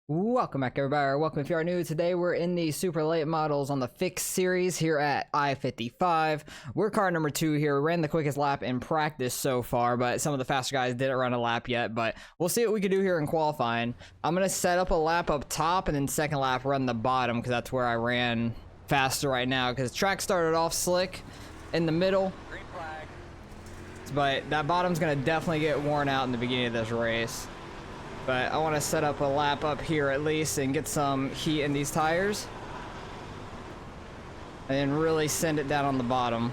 Welcome back, everybody, or welcome if you are new. Today we're in the super late models on the fixed series here at I-55. We're car number 2 here. We ran the quickest lap in practice so far, but some of the faster guys didn't run a lap yet, but we'll see what we can do here in qualifying. I'm going to set up a lap up top and then second lap run the bottom because that's where I ran faster right now because track started off slick in the middle, but that bottom's going to definitely get worn out in the beginning of this race. But I want to set up a lap up here at least and get some heat in these tires. And then really send it down on the bottom.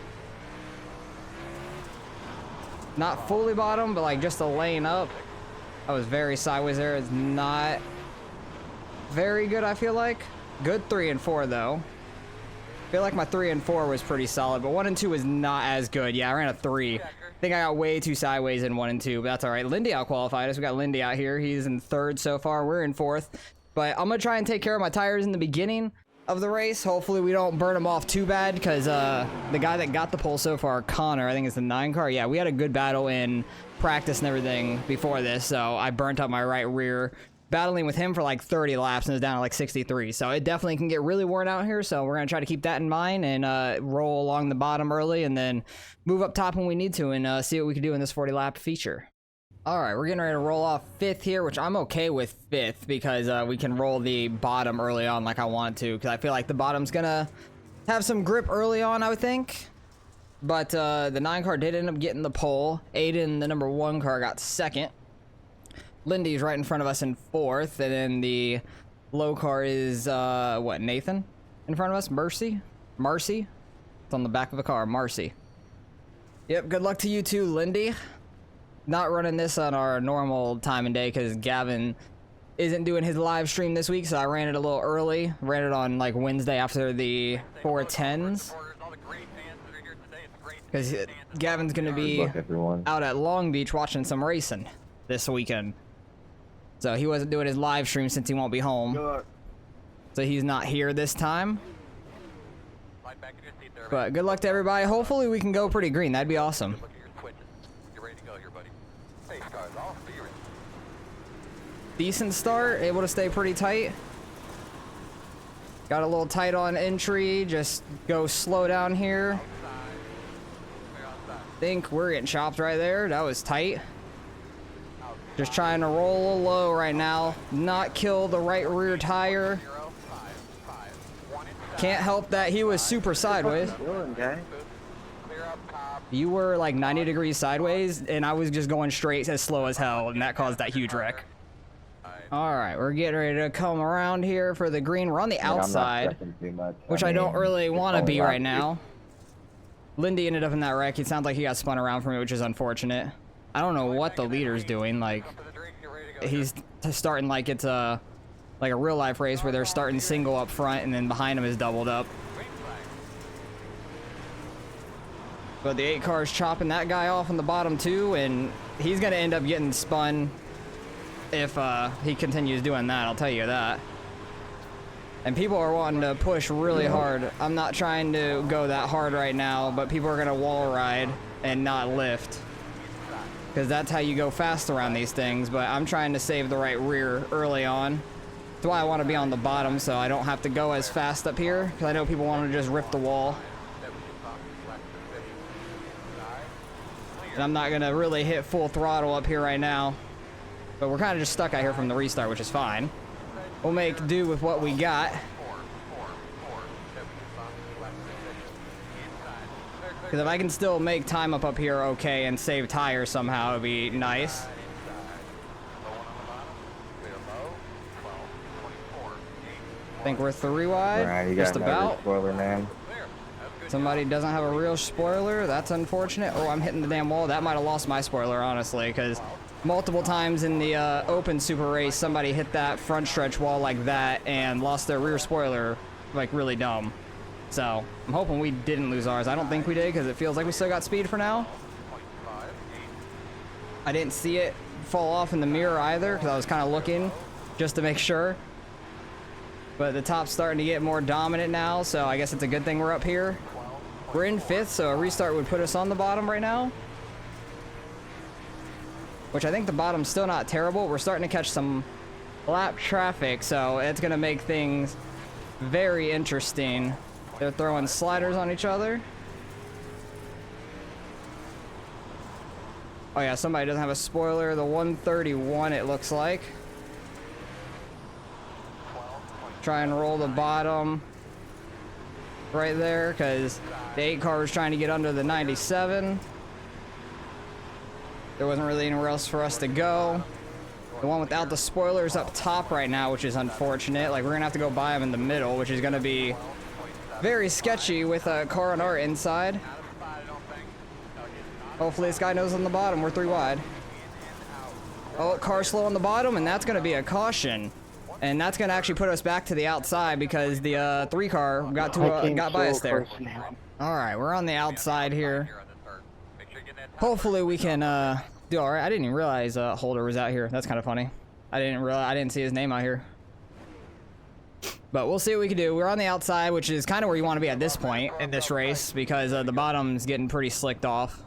Not fully bottom, but like just a lane up. I was very sideways there. It's not very good, I feel like. Good 3 and 4 though. I feel like my 3 and 4 was pretty solid, but 1 and 2 was not as good. Yeah, I ran a 3. I think I got way too sideways in 1 and 2, but that's all right. Lindy out-qualified us. We got Lindy out here. He's in 3rd so far. We're in 4th. But I'm going to try and take care of my tires in the beginning of the race. Hopefully we don't burn them off too bad because the guy that got the pole so far, Connor, I think it's the 9 car. Yeah, we had a good battle in practice and everything before this, so I burnt up my right rear. Battling with him for like 30 laps and it was down to like 63, so it definitely can get really worn out here, so we're going to try to keep that in mind and roll along the bottom early and then move up top when we need to and see what we can do in this 40 lap feature. Alright, we're getting ready to roll off 5th here, which I'm okay with 5th because we can roll the bottom early on like I want to, because I feel like the bottom's going to have some grip early on, I would think. But the 9 car did end up getting the pole. Aiden, the number 1 car, got 2nd. Lindy's right in front of us in 4th, and then the low car is, what, Nathan in front of us? Marcy? It's on the back of the car, Marcy. Yep, good luck to you too, Lindy. Not running this on our normal time and day because Gavin isn't doing his live stream this week, so I ran it a little early. Ran it on, like, Wednesday after the 410s. Because Gavin's going to be out at Long Beach watching some racing this weekend. So he wasn't doing his live stream since he won't be home. So he's not here this time. But good luck to everybody. Hopefully we can go pretty green. That'd be awesome. Decent start. Able to stay pretty tight. Got a little tight on entry. Just go slow down here. Think we're getting chopped right there. That was tight. Just trying to roll low right now. Not kill the right rear tire. Can't help that he was super sideways. You were like 90 degrees sideways, and I was just going straight as slow as hell, and that caused that huge wreck. Alright, we're getting ready to come around here for the green. We're on the outside, which I don't really want to be right now. Lindy ended up in that wreck. It sounds like he got spun around from me, which is unfortunate. I don't know what the leader's doing. Like, he's starting like it's a real life race where they're starting single up front and then behind him is doubled up. But the 8 car's chopping that guy off on the bottom too, and he's gonna end up getting spun if he continues doing that, I'll tell you that. And people are wanting to push really hard. I'm not trying to go that hard right now, but people are gonna wall ride and not lift. Because that's how you go fast around these things, but I'm trying to save the right rear early on. That's why I want to be on the bottom, so I don't have to go as fast up here, because I know people want to just rip the wall. And I'm not going to really hit full throttle up here right now. But we're kind of just stuck out here from the restart, which is fine. We'll make do with what we got. Because if I can still make time up here okay and save tires somehow, it'd be nice. I think we're 3 wide, right, just about. Spoiler, man. Somebody doesn't have a real spoiler. That's unfortunate. Oh, I'm hitting the damn wall. That might have lost my spoiler, honestly, because multiple times in the open super race, somebody hit that front stretch wall like that and lost their rear spoiler, like, really dumb. So, I'm hoping we didn't lose ours. I don't think we did, because it feels like we still got speed for now. I didn't see it fall off in the mirror either, because I was kind of looking just to make sure. But the top's starting to get more dominant now, so I guess it's a good thing we're up here. We're in 5th, so a restart would put us on the bottom right now. Which I think the bottom's still not terrible. We're starting to catch some lap traffic, so it's gonna make things very interesting. They're throwing sliders on each other. Oh yeah, somebody doesn't have a spoiler. The 131, it looks like. Try and roll the bottom right there, because the 8 car was trying to get under the 97. There wasn't really anywhere else for us to go. The one without the spoilers up top right now, which is unfortunate. Like, we're gonna have to go by him in the middle, which is gonna be very sketchy with a car on our inside. Hopefully this guy knows on the bottom we're 3 wide. Oh, car slow on the bottom, and that's gonna be a caution. And that's gonna actually put us back to the outside because the 3 car got by us there. All right, we're on the outside here. Hopefully we can do all right. I didn't even realize Holder was out here. That's kind of funny. I didn't see his name out here. But we'll see what we can do. We're on the outside, which is kind of where you want to be at this point in this race because the bottom's getting pretty slicked off.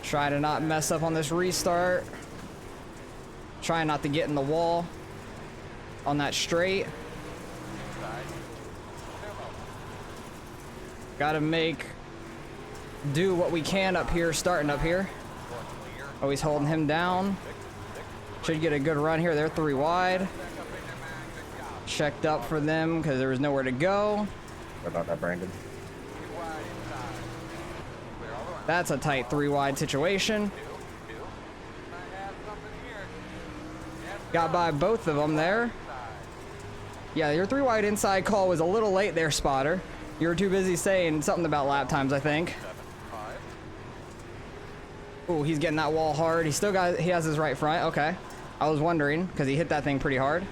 Try to not mess up on this restart. Try not to get in the wall on that straight. Gotta do what we can up here, starting up here. Always holding him down. Should get a good run here. They're 3 wide. Checked up for them because there was nowhere to go. What about that, Brandon? That's a tight 3 wide situation. Got by both of them there. Yeah, your 3 wide inside call was a little late there, Spotter. You were too busy saying something about lap times, I think. Ooh, he's getting that wall hard. He has his right front. Okay. I was wondering because he hit that thing pretty hard.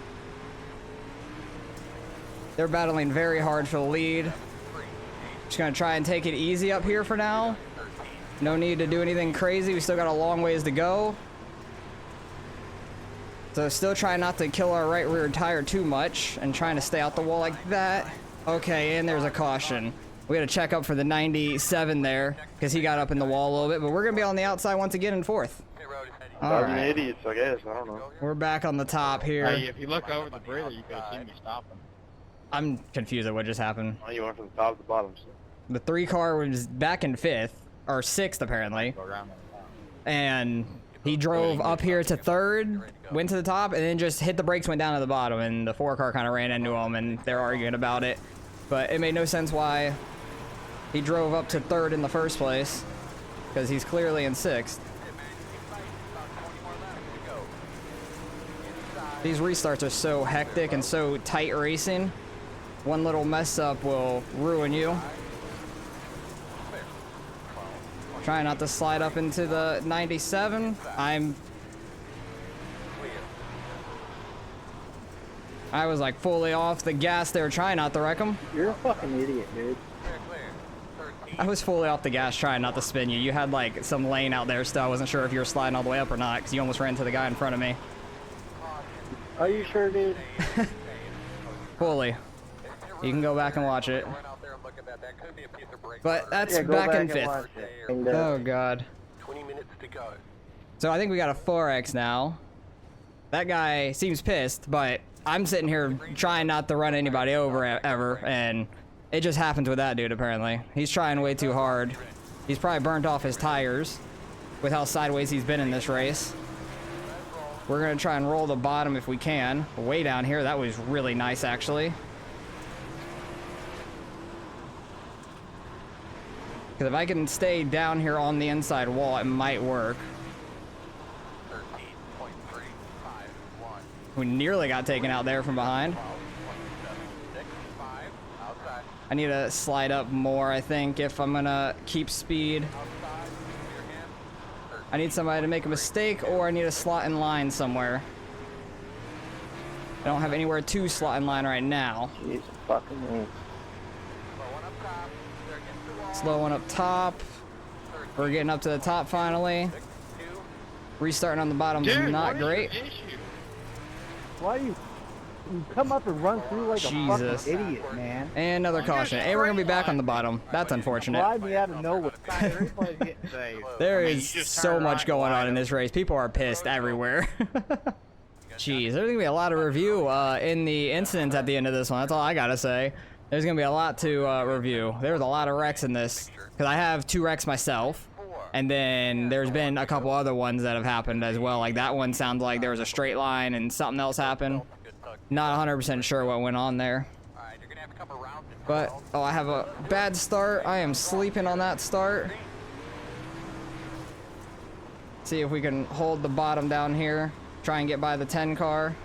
They're battling very hard for the lead. Just gonna try and take it easy up here for now. No need to do anything crazy. We still got a long ways to go. So still trying not to kill our right rear tire too much and trying to stay out the wall like that. Okay, and there's a caution. We got to check up for the 97 there because he got up in the wall a little bit, but we're going to be on the outside once again in 4th. All right. Idiots, I guess. I don't know. We're back on the top here. Hey, if you look over the bridge, you can see me stopping. I'm confused at what just happened. Oh, you went from the top to the bottom. So. The 3 car was back in 5th, or 6th apparently. And he drove up here to 3rd, went to the top, and then just hit the brakes, went down to the bottom, and the 4 car kind of ran into him, and they're arguing about it. But it made no sense why he drove up to 3rd in the first place, because he's clearly in 6th. These restarts are so hectic and so tight racing. One little mess up will ruin you. Trying not to slide up into the 97. I was like fully off the gas there trying not to wreck him. You're a fucking idiot, dude. I was fully off the gas trying not to spin you. You had like some lane out there still. I wasn't sure if you were sliding all the way up or not because you almost ran into the guy in front of me. Are you sure, dude? Fully. You can go back and watch it. But that's back in 5th. Oh god. 20 minutes to go. So I think we got a 4X now. That guy seems pissed, but I'm sitting here trying not to run anybody over ever, and it just happens with that dude apparently. He's trying way too hard. He's probably burnt off his tires with how sideways he's been in this race. We're gonna try and roll the bottom if we can. Way down here, that was really nice actually. Because if I can stay down here on the inside wall, it might work. 13.351. We nearly got taken out there from behind. I need to slide up more, I think, if I'm gonna keep speed. I need somebody to make a mistake, or I need a slot in line somewhere. I don't have anywhere to slot in line right now. Jesus fucking me. Slow one up top. We're getting up to the top finally. Restarting on the bottom is not great. Why are you You come up and run through like Jesus. a fucking idiot, man. And another caution. And we're gonna be back on the bottom. That's unfortunate. Fly me out of nowhere. Everybody's getting saved. There I mean, is you just so turn much right, going on wide in this race. People are pissed everywhere. Jeez, there's gonna be a lot of review in the incidents at the end of this one. That's all I gotta say. There's gonna be a lot to review. There's a lot of wrecks in this because I have 2 wrecks myself, and then there's been a couple other ones that have happened as well. Like that one sounds like there was a straight line and something else happened. Not 100% sure what went on there. But oh, I have a bad start. I am sleeping on that start. See if we can hold the bottom down here. Try and get by the 10 car.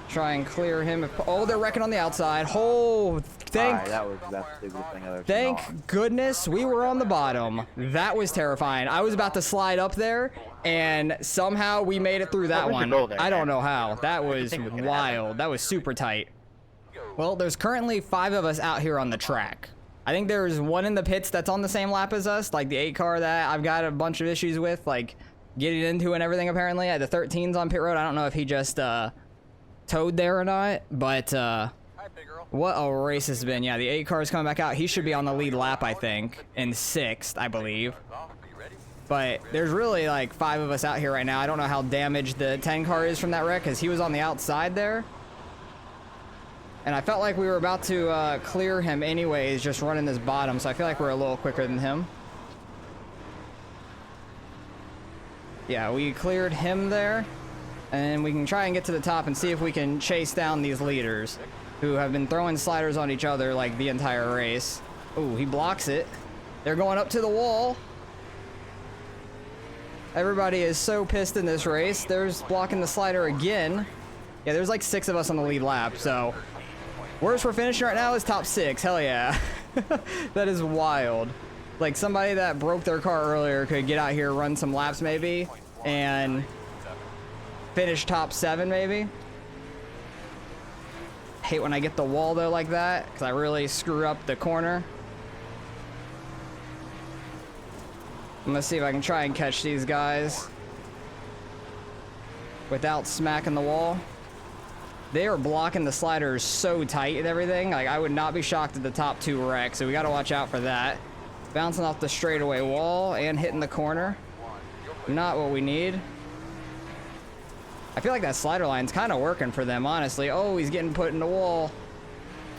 Try and clear him. Oh, they're wrecking on the outside. Oh, thank Alright, that's the stupidest thing I've ever seen. Thank goodness we were on the bottom. That was terrifying. I was about to slide up there, and somehow we made it through that Where'd you one. go there, I don't man? know how. That was wild. That was super tight. Well, there's currently 5 of us out here on the track. I think there's one in the pits that's on the same lap as us, like the 8 car that I've got a bunch of issues with, like getting into and everything apparently. The 13's on pit road. I don't know if he just towed there or not, but what a race has been. Yeah, the 8 car is coming back out. He should be on the lead lap, I think, in 6th, I believe. But there's really like 5 of us out here right now. I don't know how damaged the 10 car is from that wreck because he was on the outside there. And I felt like we were about to clear him anyways, just running this bottom, so I feel like we're a little quicker than him. Yeah, we cleared him there, and we can try and get to the top and see if we can chase down these leaders who have been throwing sliders on each other like the entire race. Ooh, he blocks it. They're going up to the wall. Everybody is so pissed in this race. There's blocking the slider again. Yeah, there's like 6 of us on the lead lap, so worst we're finishing right now is top 6. Hell yeah. That is wild. Like somebody that broke their car earlier could get out here, run some laps maybe, and finish top 7 maybe. Hate when I get the wall though like that, because I really screw up the corner. I'm gonna see if I can try and catch these guys without smacking the wall. They are blocking the sliders so tight and everything. Like, I would not be shocked at the top 2 wrecks, so we gotta watch out for that. Bouncing off the straightaway wall and hitting the corner. Not what we need. I feel like that slider line's kind of working for them, honestly. Oh, he's getting put in the wall.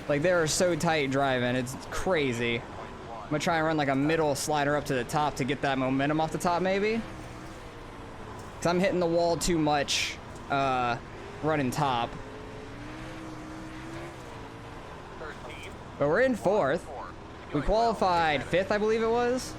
Like, they are so tight driving. It's crazy. I'm gonna try and run like a middle slider up to the top to get that momentum off the top, maybe. Because I'm hitting the wall too much running top. But we're in 4th. We qualified 5th, I believe it was.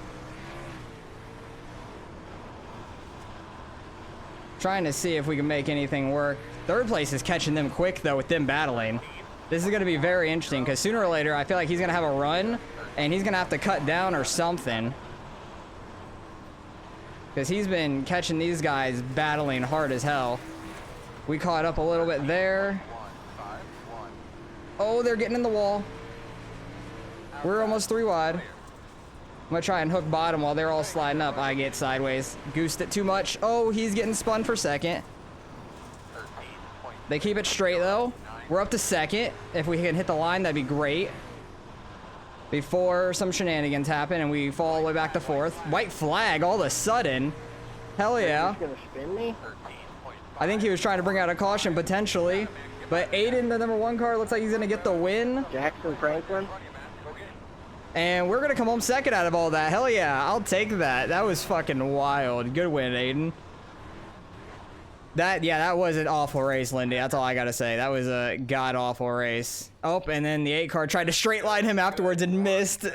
Trying to see if we can make anything work. 3rd place is catching them quick, though, with them battling. This is going to be very interesting, because sooner or later, I feel like he's going to have a run, and he's going to have to cut down or something. Because he's been catching these guys battling hard as hell. We caught up a little bit there. Oh, they're getting in the wall. We're almost 3 wide. I'm gonna try and hook bottom while they're all sliding up. I get sideways. Goosed it too much. Oh, he's getting spun for 2nd. They keep it straight though. We're up to 2nd. If we can hit the line, that'd be great. Before some shenanigans happen and we fall all the way back to 4th. White flag all of a sudden. Hell yeah. He's gonna spin me? I think he was trying to bring out a caution potentially. But Aiden, the number 1 car, looks like he's gonna get the win. Jackson Franklin? And we're gonna come home 2nd out of all that. Hell yeah, I'll take that. That was fucking wild. Good win, Aiden. That was an awful race, Lindy. That's all I gotta say. That was a god-awful race. Oh, and then the 8 car tried to straight line him afterwards and missed.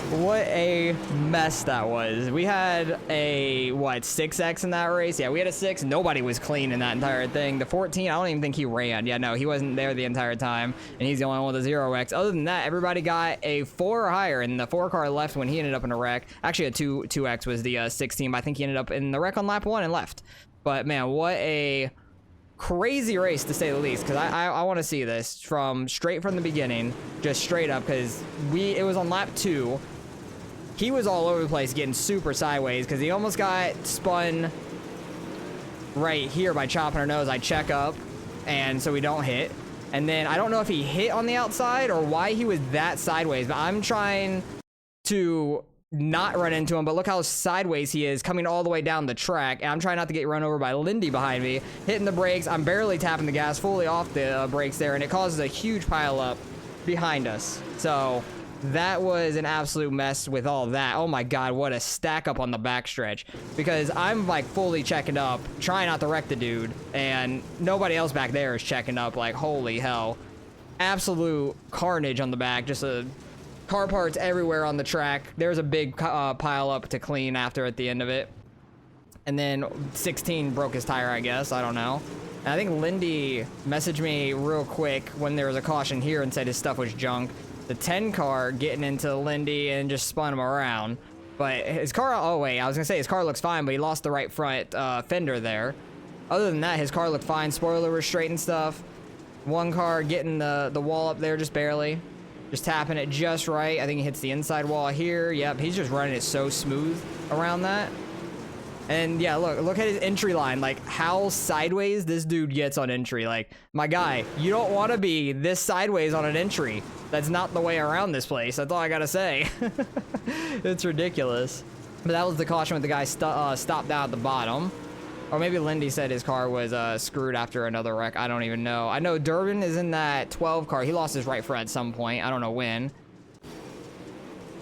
What a mess that was. We had a, what, 6X in that race? Yeah, we had a 6. Nobody was clean in that entire thing. The 14, I don't even think he ran. Yeah, no, he wasn't there the entire time. And he's the only one with a 0X. Other than that, everybody got a 4 or higher. And the 4 car left when he ended up in a wreck. Actually, a 2X was the 16, but I think he ended up in the wreck on lap 1 and left. But, man, what a crazy race, to say the least, because I want to see this from straight from the beginning, just straight up, because it was on lap 2. he was all over the place getting super sideways because he almost got spun right here by chopping our nose. I check up, and so we don't hit. And then I don't know if he hit on the outside or why he was that sideways, but I'm trying to not run into him, but look how sideways he is coming all the way down the track. And I'm trying not to get run over by Lindy behind me, hitting the brakes. I'm barely tapping the gas, fully off the brakes there, and it causes a huge pile up behind us. So that was an absolute mess with all that. Oh my God, what a stack up on the backstretch, because I'm like fully checking up, trying not to wreck the dude, and nobody else back there is checking up. Like, holy hell, absolute carnage on the back. Just a car parts everywhere on the track. There's a big pile up to clean after at the end of it. And then 16 broke his tire, I guess. I don't know. And I think Lindy messaged me real quick when there was a caution here and said his stuff was junk. The 10 car getting into Lindy and just spun him around. But his car, oh wait, I was gonna say his car looks fine, but he lost the right front fender there. Other than that, his car looked fine. Spoiler was straight and stuff. One car getting the wall up there just barely. Just tapping it just right. I think he hits the inside wall here. Yep, he's just running it so smooth around that. And yeah, look at his entry line. Like, how sideways this dude gets on entry. Like, my guy, you don't want to be this sideways on an entry. That's not the way around this place. That's all I gotta say. It's ridiculous. But that was the caution with the guy stopped down at the bottom. Or maybe Lindy said his car was screwed after another wreck. I don't even know. I know Durbin is in that 12 car. He lost his right front at some point. I don't know when.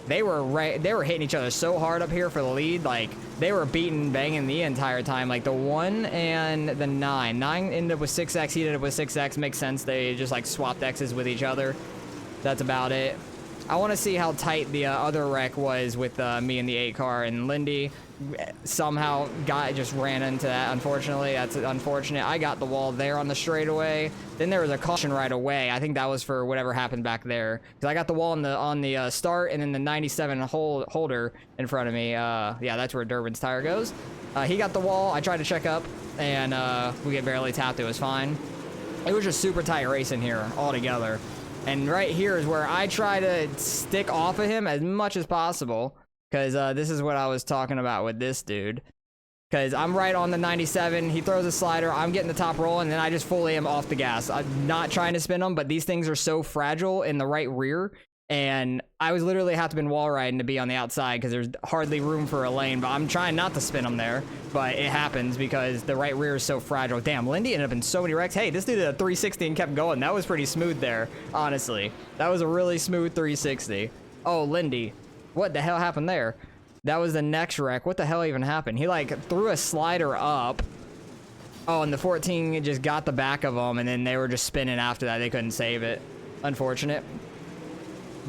They were hitting each other so hard up here for the lead. Like, they were beating, banging the entire time. Like, the 1 and the 9. 9 ended up with 6X. He ended up with 6X. Makes sense. They just, like, swapped X's with each other. That's about it. I want to see how tight the other wreck was with me and the 8 car. And Lindy somehow just ran into that, unfortunately. That's unfortunate. I got the wall there on the straightaway. Then there was a caution right away. I think that was for whatever happened back there, because I got the wall on the start, and then the 97 holder in front of me. Yeah, that's where Durbin's tire goes. He got the wall. I tried to check up, and we get barely tapped. It was fine. It was just super tight racing here altogether. And right here is where I try to stick off of him as much as possible, because this is what I was talking about with this dude. Because I'm right on the 97, he throws a slider, I'm getting the top roll, and then I just fully am off the gas. I'm not trying to spin them, but these things are so fragile in the right rear, and I was literally have to been wall riding to be on the outside because there's hardly room for a lane, but I'm trying not to spin them there, but it happens because the right rear is so fragile. Damn, Lindy ended up in so many wrecks. Hey, this dude did a 360 and kept going. That was pretty smooth there, honestly. That was a really smooth 360. Oh, Lindy. What the hell happened there? That was the next wreck. What the hell even happened? He like threw a slider up. Oh, and the 14 just got the back of them, and then they were just spinning after that. They couldn't save it. Unfortunate.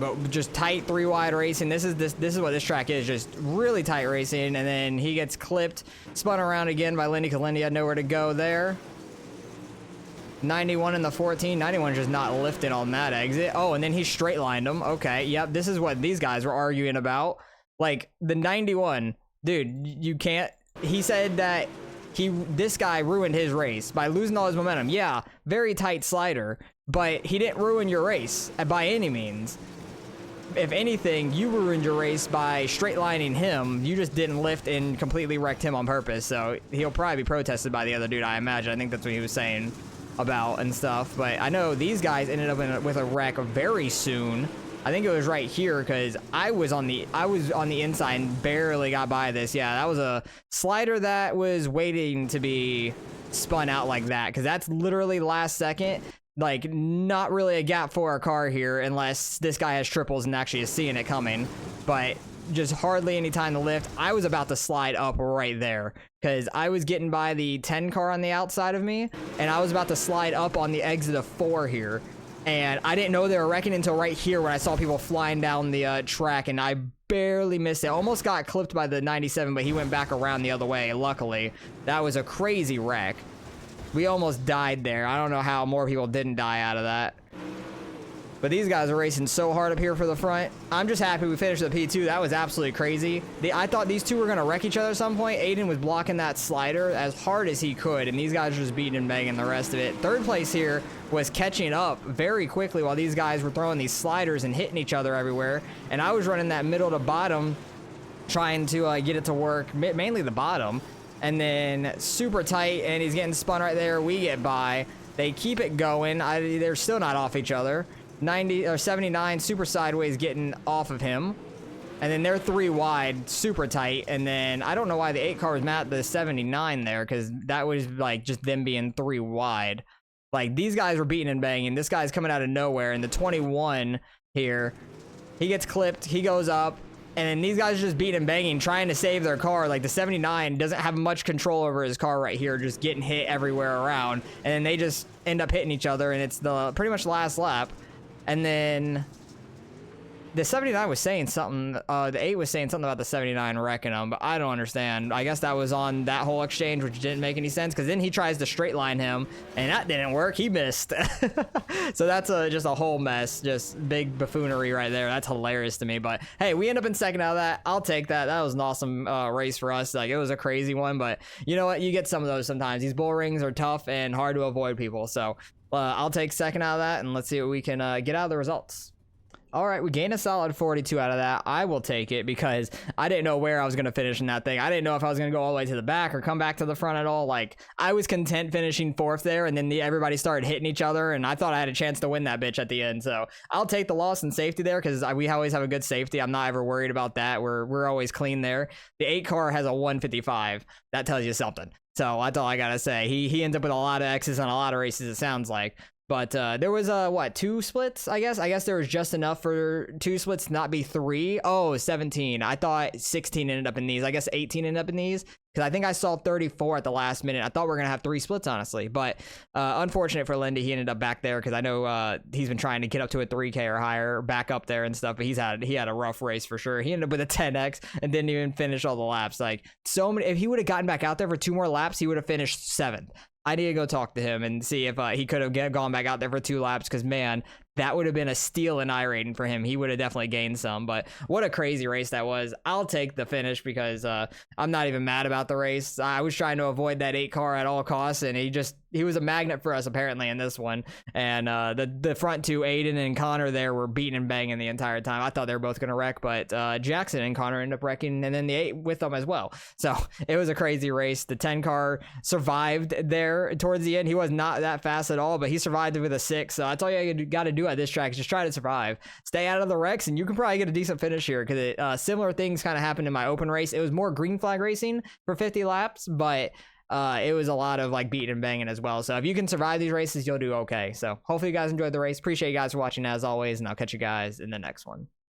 But just tight 3-wide racing. This is what this track is. Just really tight racing. And then he gets clipped, spun around again by Lindy, because Lindy had nowhere to go there. 91 in the 14. 91 just not lifting on that exit. Oh, and then he straight lined him. Okay, yep, this is what these guys were arguing about. Like, the 91, dude, you can't. He said that this guy ruined his race by losing all his momentum. Yeah, very tight slider, but he didn't ruin your race by any means. If anything, you ruined your race by straight lining him. You just didn't lift and completely wrecked him on purpose. So he'll probably be protested by the other dude, I imagine. I think that's what he was saying about and stuff. But I know these guys ended up with a wreck very soon. I think it was right here, because I was on the inside and barely got by this. Yeah, that was a slider that was waiting to be spun out like that, because that's literally last second. Like, not really a gap for a car here unless this guy has triples and actually is seeing it coming. But just hardly any time to lift. I was about to slide up right there because I was getting by the 10 car on the outside of me, and I was about to slide up on the exit of 4 here. And I didn't know they were wrecking until right here when I saw people flying down the track, and I barely missed it. Almost got clipped by the 97, but he went back around the other way, luckily. That was a crazy wreck. We almost died there. I don't know how more people didn't die out of that. But these guys are racing so hard up here for the front. I'm just happy we finished the P2. That was absolutely crazy. I thought these two were going to wreck each other at some point. Aiden was blocking that slider as hard as he could, and these guys were just beating and banging the rest of it. Third place here was catching up very quickly while these guys were throwing these sliders and hitting each other everywhere. And I was running that middle to bottom trying to get it to work, mainly the bottom, and then super tight, and he's getting spun right there. We get by. They keep it going. They're still not off each other. 90 or 79 super sideways getting off of him. And then they're 3 wide, super tight. And then I don't know why the 8 car was mad at the 79 there, because that was like just them being 3 wide. Like these guys were beating and banging. This guy's coming out of nowhere. And the 21 here, he gets clipped. He goes up. And then these guys are just beating and banging, trying to save their car. Like the 79 doesn't have much control over his car right here, just getting hit everywhere around. And then they just end up hitting each other, and it's the pretty much last lap. And then the 79 was saying something, the 8 was saying something about the 79 wrecking him, but I don't understand. I guess that was on that whole exchange, which didn't make any sense, because then he tries to straight line him, and that didn't work. He missed. So that's just a whole mess, just big buffoonery right there. That's hilarious to me, but hey, we end up in second out of that. I'll take that. That was an awesome race for us. Like, it was a crazy one, but you know what? You get some of those sometimes. These bull rings are tough and hard to avoid people, so I'll take second out of that, and let's see what we can get out of the results. All right, we gained a solid 42 out of that. I will take it because I didn't know where I was going to finish in that thing. I didn't know if I was going to go all the way to the back or come back to the front at all. Like, I was content finishing 4th there, and then everybody started hitting each other, and I thought I had a chance to win that bitch at the end. So I'll take the loss and safety there because we always have a good safety. I'm not ever worried about that. We're always clean there. The 8 car has a 155. That tells you something. So that's all I got to say. He ends up with a lot of X's on a lot of races, it sounds like. But there was what, 2 splits, I guess? I guess there was just enough for 2 splits to not be 3. Oh, 17. I thought 16 ended up in these. I guess 18 ended up in these. Because I think I saw 34 at the last minute. I thought we were going to have 3 splits, honestly. But unfortunate for Lindy, he ended up back there because I know he's been trying to get up to a 3K or higher, back up there and stuff. But he had a rough race for sure. He ended up with a 10X and didn't even finish all the laps. Like, so many. If he would have gotten back out there for 2 more laps, he would have finished 7th. I need to go talk to him and see if he could have gone back out there for 2 laps, because man, that would have been a steal in I rating for him. He would have definitely gained some, but what a crazy race that was. I'll take the finish because I'm not even mad about the race. I was trying to avoid that 8 car at all costs, and he was a magnet for us apparently in this one. And the front 2, Aiden and Connor there, were beating and banging the entire time. I thought they were both going to wreck, but Jackson and Connor ended up wrecking, and then the 8 with them as well. So it was a crazy race. The 10 car survived there towards the end. He was not that fast at all, but he survived with a 6. So that's all you got to do at this track, is just try to survive, stay out of the wrecks, and you can probably get a decent finish here, because similar things kind of happened in my open race. It was more green flag racing for 50 laps, but it was a lot of like beating and banging as well. So if you can survive these races, you'll do okay. So hopefully you guys enjoyed the race. Appreciate you guys for watching as always, and I'll catch you guys in the next one.